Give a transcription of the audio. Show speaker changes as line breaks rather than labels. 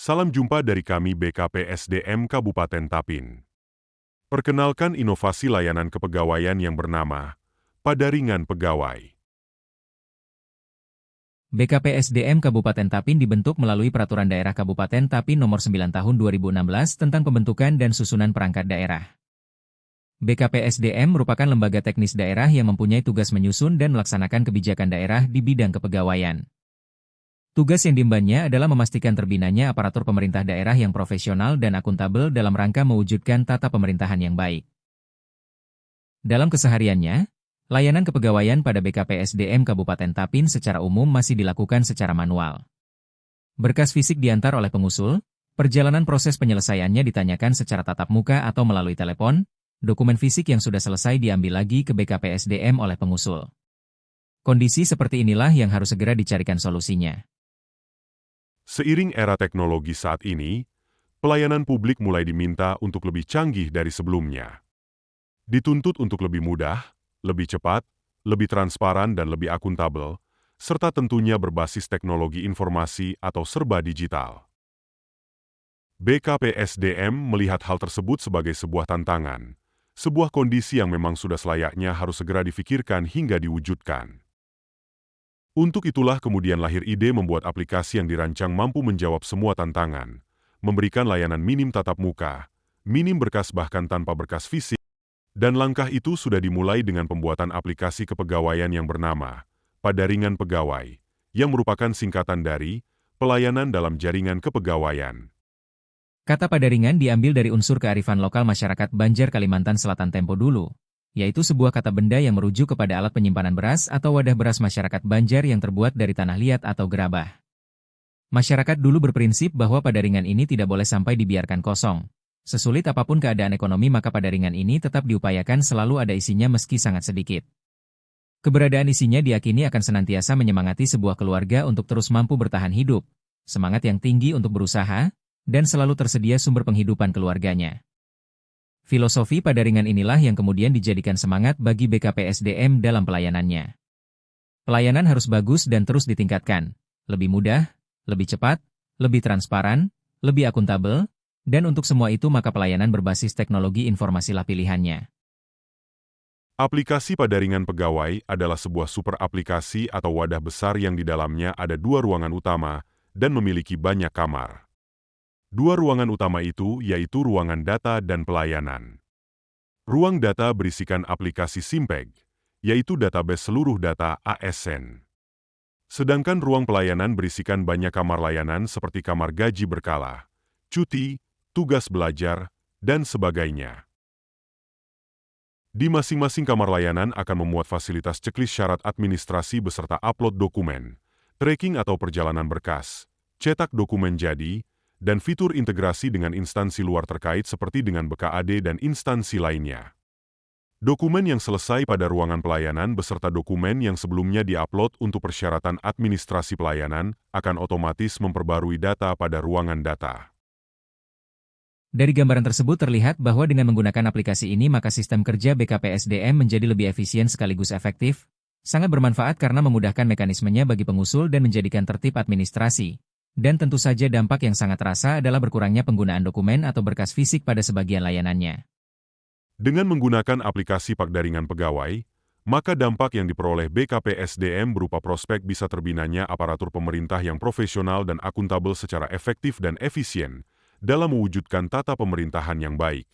Salam jumpa dari kami BKPSDM Kabupaten Tapin. Perkenalkan inovasi layanan kepegawaian yang bernama Padaringan Pegawai.
BKPSDM Kabupaten Tapin dibentuk melalui Peraturan Daerah Kabupaten Tapin Nomor 9 Tahun 2016 tentang pembentukan dan susunan perangkat daerah. BKPSDM merupakan lembaga teknis daerah yang mempunyai tugas menyusun dan melaksanakan kebijakan daerah di bidang kepegawaian. Tugas yang diembannya adalah memastikan terbinanya aparatur pemerintah daerah yang profesional dan akuntabel dalam rangka mewujudkan tata pemerintahan yang baik. Dalam kesehariannya, layanan kepegawaian pada BKPSDM Kabupaten Tapin secara umum masih dilakukan secara manual. Berkas fisik diantar oleh pengusul, perjalanan proses penyelesaiannya ditanyakan secara tatap muka atau melalui telepon, dokumen fisik yang sudah selesai diambil lagi ke BKPSDM oleh pengusul. Kondisi seperti inilah yang harus segera dicarikan solusinya.
Seiring era teknologi saat ini, pelayanan publik mulai diminta untuk lebih canggih dari sebelumnya. Dituntut untuk lebih mudah, lebih cepat, lebih transparan dan lebih akuntabel, serta tentunya berbasis teknologi informasi atau serba digital. BKPSDM melihat hal tersebut sebagai sebuah tantangan, sebuah kondisi yang memang sudah selayaknya harus segera difikirkan hingga diwujudkan. Untuk itulah kemudian lahir ide membuat aplikasi yang dirancang mampu menjawab semua tantangan, memberikan layanan minim tatap muka, minim berkas bahkan tanpa berkas fisik, dan langkah itu sudah dimulai dengan pembuatan aplikasi kepegawaian yang bernama Padaringan Pegawai, yang merupakan singkatan dari Pelayanan dalam Jaringan Kepegawaian.
Kata padaringan diambil dari unsur kearifan lokal masyarakat Banjar Kalimantan Selatan tempo dulu, yaitu sebuah kata benda yang merujuk kepada alat penyimpanan beras atau wadah beras masyarakat Banjar yang terbuat dari tanah liat atau gerabah. Masyarakat dulu berprinsip bahwa padaringan ini tidak boleh sampai dibiarkan kosong. Sesulit apapun keadaan ekonomi maka padaringan ini tetap diupayakan selalu ada isinya meski sangat sedikit. Keberadaan isinya diyakini akan senantiasa menyemangati sebuah keluarga untuk terus mampu bertahan hidup, semangat yang tinggi untuk berusaha, dan selalu tersedia sumber penghidupan keluarganya. Filosofi padaringan inilah yang kemudian dijadikan semangat bagi BKPSDM dalam pelayanannya. Pelayanan harus bagus dan terus ditingkatkan, lebih mudah, lebih cepat, lebih transparan, lebih akuntabel, dan untuk semua itu maka pelayanan berbasis teknologi informasilah pilihannya.
Aplikasi Padaringan Pegawai adalah sebuah super aplikasi atau wadah besar yang di dalamnya ada 2 ruangan utama dan memiliki banyak kamar. 2 ruangan utama itu yaitu ruangan data dan pelayanan. Ruang data berisikan aplikasi Simpeg, yaitu database seluruh data ASN. Sedangkan ruang pelayanan berisikan banyak kamar layanan seperti kamar gaji berkala, cuti, tugas belajar, dan sebagainya. Di masing-masing kamar layanan akan memuat fasilitas checklist syarat administrasi beserta upload dokumen, tracking atau perjalanan berkas, cetak dokumen jadi, dan fitur integrasi dengan instansi luar terkait seperti dengan BKAD dan instansi lainnya. Dokumen yang selesai pada ruangan pelayanan beserta dokumen yang sebelumnya diupload untuk persyaratan administrasi pelayanan akan otomatis memperbarui data pada ruangan data.
Dari gambaran tersebut terlihat bahwa dengan menggunakan aplikasi ini maka sistem kerja BKPSDM menjadi lebih efisien sekaligus efektif, sangat bermanfaat karena memudahkan mekanismenya bagi pengusul dan menjadikan tertib administrasi. Dan tentu saja dampak yang sangat terasa adalah berkurangnya penggunaan dokumen atau berkas fisik pada sebagian layanannya.
Dengan menggunakan aplikasi Padaringan Pegawai, maka dampak yang diperoleh BKPSDM berupa prospek bisa terbinanya aparatur pemerintah yang profesional dan akuntabel secara efektif dan efisien dalam mewujudkan tata pemerintahan yang baik.